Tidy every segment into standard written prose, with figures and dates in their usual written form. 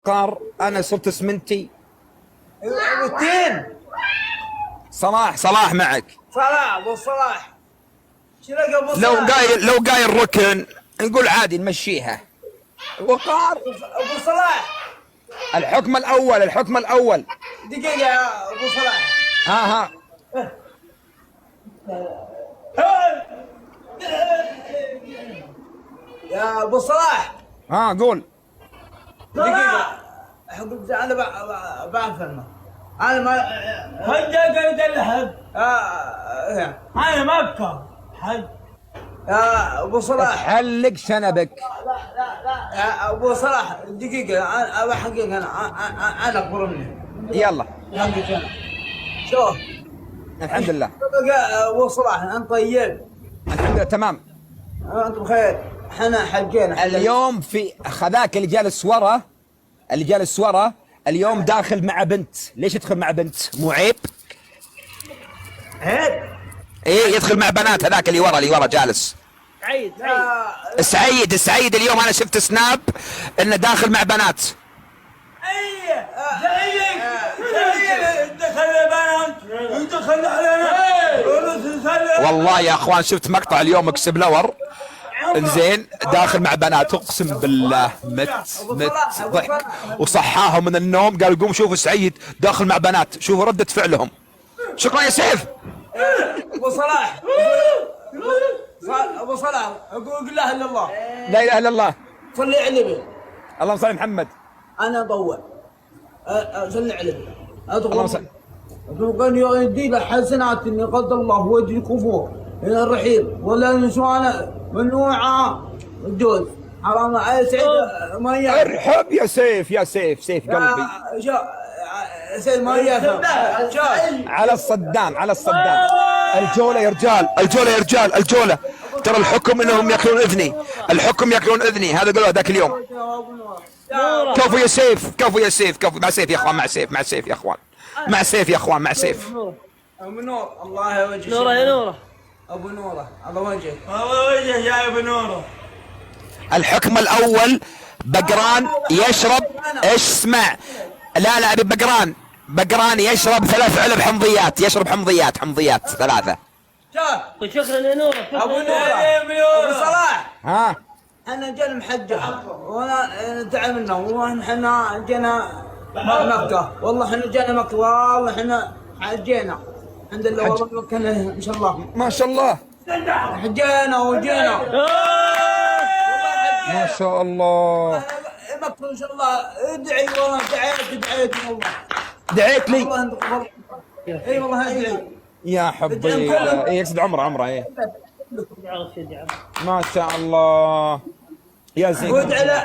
وقار، انا صرت اسمنتي. روتين. صلاح معك. صلاح، ابو صلاح. شو لقى ابو صلاح؟ لو قايل ركن نقول عادي نمشيها. وقار. ابو صلاح. الحكم الاول. دقيقة يا ابو صلاح. ها. يا ابو صلاح. ها قول. دقيقة. انا بفهمه. انا ما حج قيد الحج. انا مكة حج. يا ابو صلاح. حلق شنبك. يا ابو صلاح دقيقة، انا حقيقة انا قرني. يلا. شوف. الحمد لله. ابو صلاح انت طيب. الحمد لله تمام. انت بخير. احنا حجينا اليوم في خذاك اللي جالس ورا اليوم داخل مع بنت. ليش يدخل مع بنت؟ مو عيب؟ عيب. ايه يدخل مع بنات. هذاك اللي ورا جالس. سعيد اليوم انا شفت سناب انه داخل مع بنات. دخل بنات ودخل علينا. والله يا اخوان شفت مقطع اليوم اكسبلور انزين داخل مع بنات، اقسم بالله مت ضحك وصحاهم من النوم. قال قوم شوفوا سعيد داخل مع بنات، شوفوا ردة فعلهم. شكرا يا سيف. ابو صلاح. ابو صلاح اقول لا اله الا الله. لا اله الا الله. صلي على النبي. اللهم صل على محمد. انا ضوع. صلي على النبي. اللهم صل. قال يدي حسنات اني قد الله وجه كفور الى الرحيل ولا نسوانا ممنوعه الجوز حرام على سعيد ما يفهم. ارحب يا سيف قلبي. سيد ما يفهم. على الصدام. الجولة يا رجال. ترى الحكم انهم ياكلون اذني. هذا قالوا ذاك اليوم. كفو يا سيف. مع سيف يا اخوان. مع سيف. ابو نور الله يوجهك. نوره يا نوره. ابو نوره الله وجهك. يا ابو نوره. الحكم الاول بقران يشرب. اسمع. لا ابي بقران يشرب 3 علب حمضيات. حمضيات 3. شكرا يا نوره. ابو نوره. ابو صلاح. ها احنا جينا محجة وانا تعبنا واحنا جينا مكة. والله احنا جينا مكة. والله احنا حجينا الحمد لله. والله مكنا ان شاء الله. ما شاء الله. حجينا وجينا. ما شاء الله. مكة ان شاء الله. ادعي والله. دعيت والله. دعيت لي. والله اي والله ادعي يا حبي. يقصد عمره ايه. ما شاء الله يا زين. وادعي الله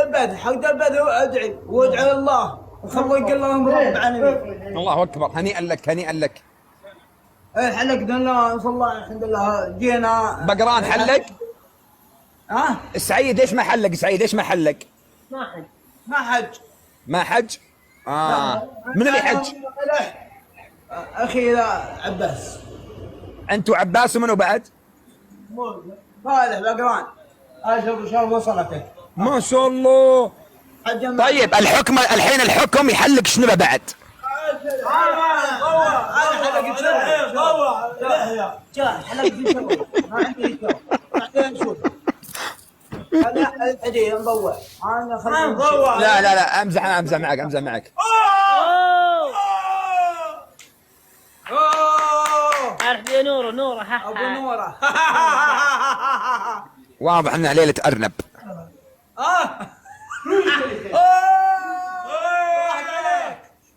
البدء حق البدء. ادعي وادعي الله وخليك اللهم رب العالمين. الله اكبر. هنيئا لك. حلقنا الله نسال الله الحمد لله. جينا بقران حلق. سعيد ايش ما حلق؟ ما حج. من اللي حج؟ اخي عباس. انت وعباس ومنو بعد؟ صالح بقران. شوف وصلتك. ما شاء الله. طيب الحين الحكم يحلق شنبه بعد. انا حلقت شنو. ما عندي شنو. بعدين شوف. انا ادري مضوع. انا خليني. لا امزح معك. عارف يا نوره. ابو نوره. واضح انها ليله ارنب.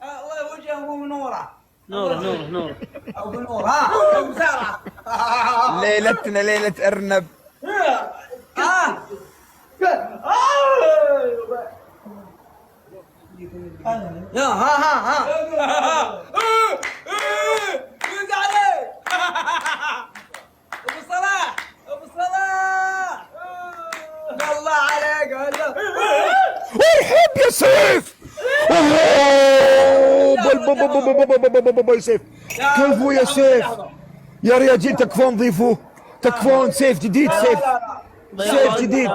الله وجهه ابو نوره. نوره. ابو نوره. ابو ساره. ليلتنا ليله ارنب. يا ها فوز عليك. ابو صلاح. الله عليك. ارحب يا سيف. يا سيف. كفو يا سيف. يا رياجيل تكفون ضيفوه. تكفون. سيف جديد. سيف جديد.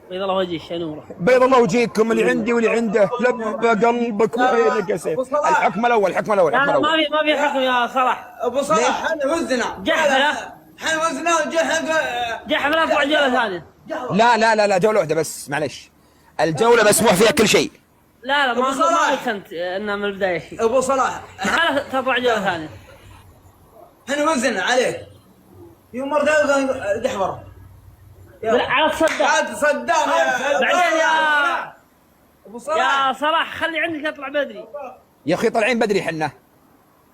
بيض الله وجهك يا نوره. بيض الله وجهكم اللي عندي واللي عنده، لب قلبك وعينك يا سيف. الحكم الاول، الحكم الاول، لا الحكم لا الاول. ما في حكم يا صلاح. ابو صلاح احنا وزنا جحفله. احنا وزنا جحفله في جوله ثانيه. لا جولة واحدة بس، معلش. الجولة مسموح فيها كل شيء. لا أبو ما صلاح. قلت انت انها من البدايه شيء. ابو صلاح خلاص تطلع جوله ثانيه. احنا وزنا عليك يوم مرة دحور على الصدام. عاد صدام بعدين يا ابو صلاح يا صلاح خلي عندك اطلع بدري. يا اخي طالعين بدري حنا.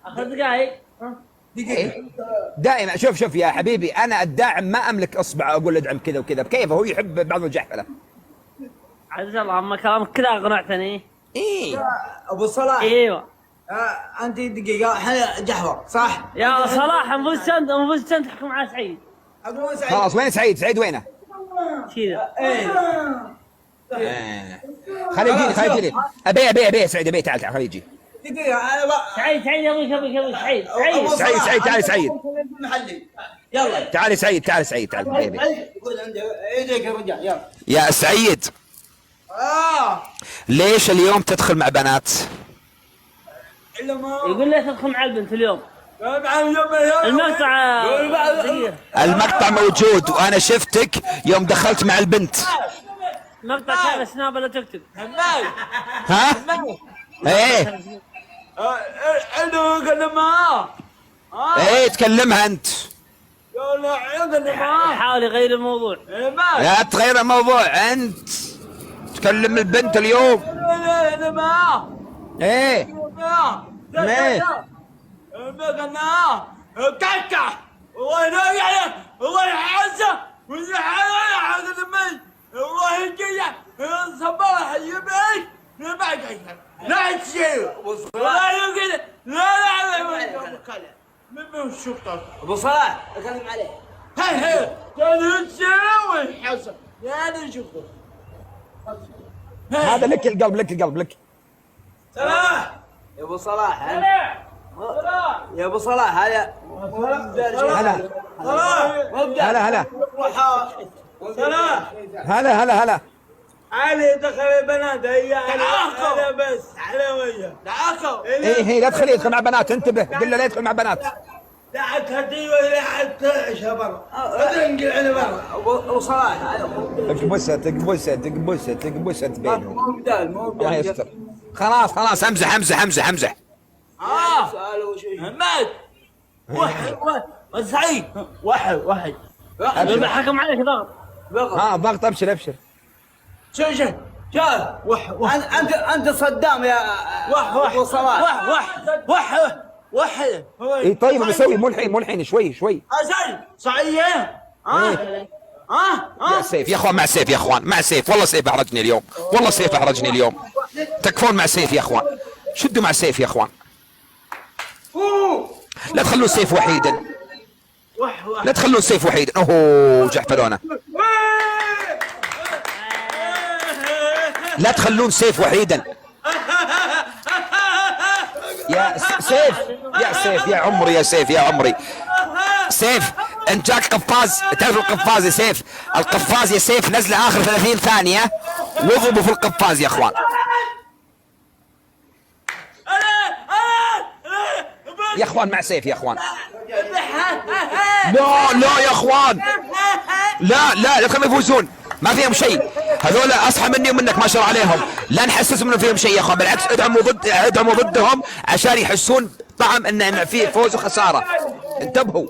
10 دقائق. دقيقة دائما شوف يا حبيبي، انا الداعم ما املك اصبع اقول ادعم كذا وكذا، بكيفه هو يحب بعض الجحفله. عز الله اما كلامك كذا اقنعتني. ايه ابو صلاح ايوه انت دقيقة احنا جحور صح؟ يا صلاح انفزت انت تحكم على سعيد. ابو سعيد خلاص. وين سعيد؟ سعيد وينه؟ كذا. خليه يجيني ابي سعيد، ابي تعال خليه يجي. دقيقة سعيد يبغى سعيد. سعيد تعال سعيد. محلي يلا تعال سعيد تعال حبيبي. يقول عندي ايديك يا رجال يلا. يا سعيد ليش اليوم تدخل مع بنات؟ يقول لي تدخل مع البنت اليوم. المقطع دقيقة. المقطع موجود وانا شفتك يوم دخلت مع البنت. مقطع كان سناب ولا تكتب. ها؟ ايه ايه تكلمها انت. حاول يغير الموضوع. لا تغير الموضوع، انت تكلم البنت اليوم. ايه ماشي. كعكع الله ينور عليك الله يحسه ويحسه الله يجيك الصباح يبيك لا تشيل لا يقول لا من الشرطة ابو صلاح اتكلم عليه هاي كان تسوي حسن يا نشوفه هذا لك القلب لك. صلاح يا ابو صلاح يا ابو صلاح هذا هلا علي دخل البنات هي انا بس حلويه دعاكوا ايه لا تخليه يدخل مع بنات، انتبه قل له لا يدخل مع بنات. دعك هدي ولا تعيشها برا انقل على برا ابو صلاح تقبسها بينهم. مو بدال الله يستر. خلاص امزح سؤال وش محمد سعيد واحد حكم عليك ضغط. ضغط. ابشر شوف انت صدام يا ابو صلاح واحد اي طيب بسوي ملحين شوي صعيد يا سيف يا اخوان، مع سيف يا اخوان، مع سيف. والله سيف احرجني اليوم، تكفون مع سيف يا اخوان، شدوا مع سيف يا اخوان، لا تخلون سيف وحيدا، اوه جحفلونا، لا تخلون سيف وحيدا. يا سيف يا عمري سيف انت جاك قفاز. تعرف القفاز يا سيف؟ القفاز يا سيف نزله اخر 30 ثانية واضربوا في القفاز يا اخوان. يا اخوان مع سيف يا اخوان. لا يا اخوان، لا تخليهم يفوزون، ما فيهم شيء، هذول اصحى مني ومنك ما شاء الله عليهم، لا نحسسهم انه فيهم شيء يا اخوان، بالعكس ادعموا ضدهم عشان يحسون طعم ان فيه فوز وخساره. انتبهوا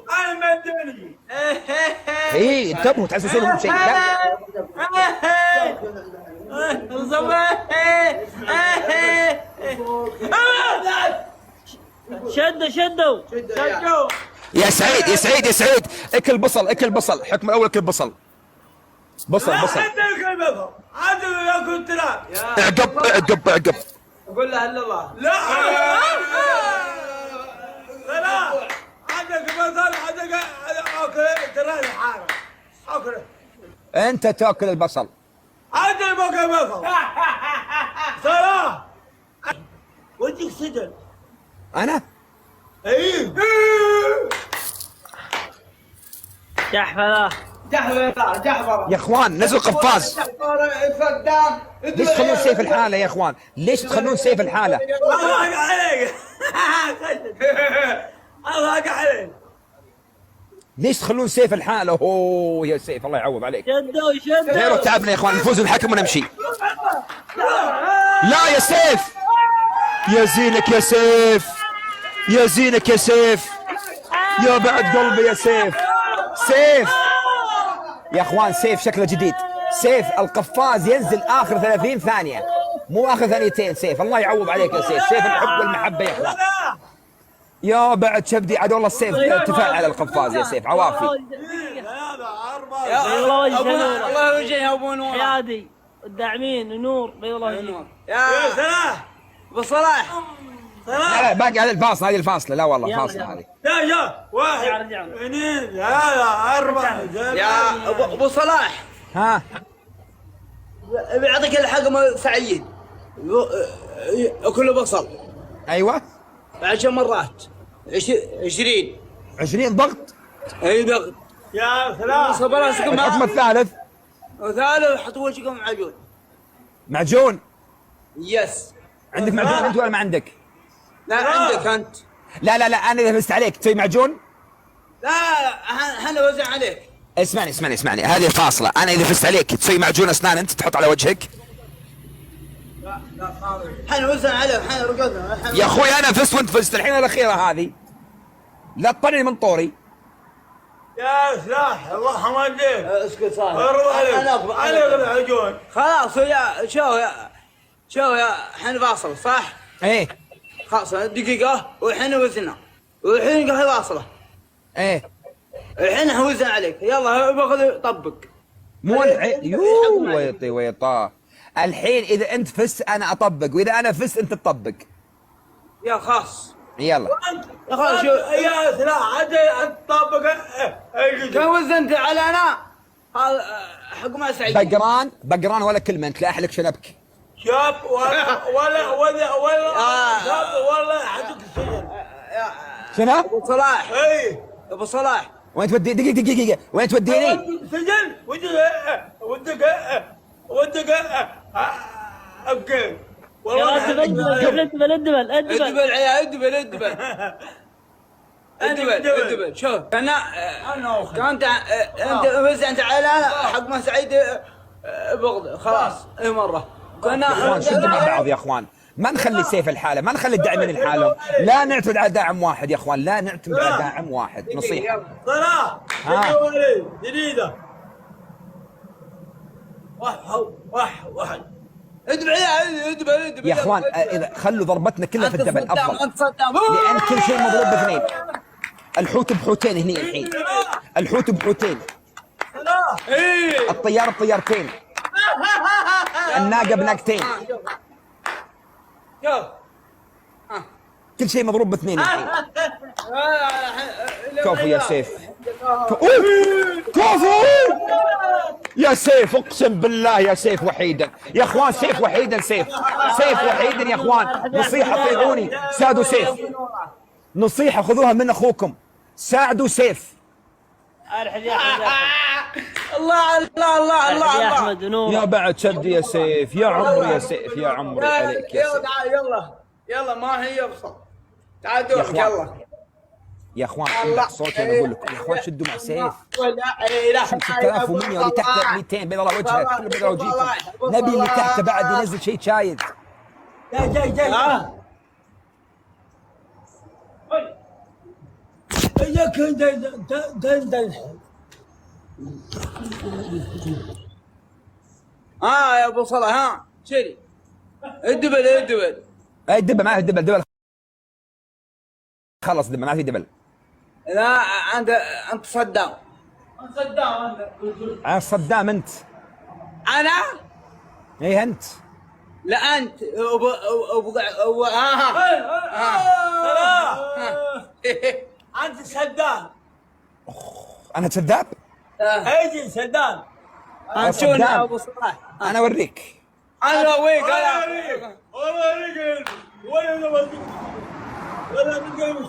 انتبهوا تحسسونهم شيء. شدوا يا سعيد اكل بصل حكم الاول، اكل بصل. عاد ياكل تراب اعقب قول له الا الله لا عندك بصل عندك اكل تراب حاره اكل انت تاكل البصل. عندك بصل صلاح وديك سجن. انا ايه جحفله جحفر يا اخوان نزلوا قفاز. صدام ليش تخلون سيف الحالة يا اخوان؟ ليش تخلون سيف الحالة؟ الله عليك الله عليك ليش تخلون سيف الحالة؟ اوه يا سيف الله يعوض عليك. شدوا غيروا تعبنا يا اخوان، نفوز بالحكم ونمشي. لا يا سيف، يا زينك يا سيف، يا زينك يا سيف، يا بعد قلبي يا سيف. سيف يا اخوان، سيف شكله جديد. سيف القفاز ينزل اخر 30 ثانية مو اخر ثانيتين. سيف الله يعوض عليك يا سيف. سيف الحب والمحبة يا اخوان. يا بعد شبدي عاد والله السيف تفاعل القفاز يا سيف عوافي. الله وجهه ابو نور حيادي الداعمين نور بيض الله وجهه. يا صلاح ابو صلاح لا لا باقي هذه الفاصلة، هذه الفاصلة. لا والله فاصلة هذه. يا واحد اثنين ثلاثة أربعة يا ابو صلاح. ها بيعطيك الحكم سعيد كله بصل. ايوه 10 مرات 20 20 ضغط. اي ضغط يا سلام. صب راسكم الحكم الثالث وثالث حط وجهكم معجون. معجون. يس. عندك معجون انت ولا ما عندك؟ لا عندك انت. لا لا لا انا اذا فزت عليك تسوي معجون. لا احنا وزع عليك. اسمعني هذه فاصلة. انا اذا فزت عليك تسوي معجون اسنان انت تحط على وجهك. احنا وزع عليك احنا رقدنا يا اخوي انا فزت وانت فزت الحين الاخيرة هذه. لا تطرني من طوري. يا سلاح الله حمدك. اسكت صاحبي. انا العجون خلاص. يا شو يا حين فاصل صح؟ ايه خلاص دقيقة والحين وزنا والحين قاعد واصلة. ايه الحين وزن عليك. يلا باخذ طبق. مو الحين. يوه ويطي ويطا. الحين اذا انت فزت انا اطبق، واذا انا فزت انت تطبق. يا خاص يلا يا خلاص. شو يا سلاح عاد تطبق. كم وزنت على انا؟ هذا حق ما سعيد. بقران ولا كلمة انت لا احلك شنبك. شاب ولا شاب ولا حدك السجن. شنو؟ ابو صلاح. اي ابو صلاح. وين تودي؟ دقيقة وين توديني؟ سجن ودك اوكي والله. ادبل يا ادبل. شوف انا كنت انت وزعت على حق ما سعيد بغض خلاص. اي مره كنا شدوا مع بعض يا اخوان. ما نخلي سيف الحالة، ما نخلي الداعمين الحالة. لا نعتمد على داعم واحد يا اخوان، لا نعتمد على داعم واحد. نصيحة. صلاح جديدة. واحد ادبل يا اخوان اذا خلوا ضربتنا كلها في الدبل افضل. لان كل شيء مضروب باثنين. الحوت بحوتين هني الحين. الحوت بحوتين. الطيار بطيارتين. الناقة بناقتين. كل شيء مضروب باثنين الحين. كفو يا سيف. كفو يا سيف. اقسم بالله يا سيف وحيدا يا اخوان. سيف وحيدا. سيف وحيدا يا اخوان. نصيحة طيعوني ساعدوا سيف. نصيحة خذوها من اخوكم، ساعدوا سيف. الله يا بعد شدي يا سيف. يا عمري يا سيف. يا عمري عليك يا سيف. يلا ما هي يفصل. تعال دورك يلا يا اخوان. عندك صوت انا اقول لكم يا اخوان شدوا مع سيف. شوف 6100 واللي تحته 200 بيض الله وجهك. كله بيض الله وجهكم. نبي اللي تحته بعد ينزل شيء شايد. جاي اياك يا ابو صلاح. شري الدبل اي دبل ما في دبل. خلص دبل ما في دبل. لا انت صدام. انا صدام انت. انا اي انت. لا انت ابو انت صدام. انا كذاب. ايجي صدام. انت شو صدام. ابو صلاح. انا اوريك. انا اوريك. ولا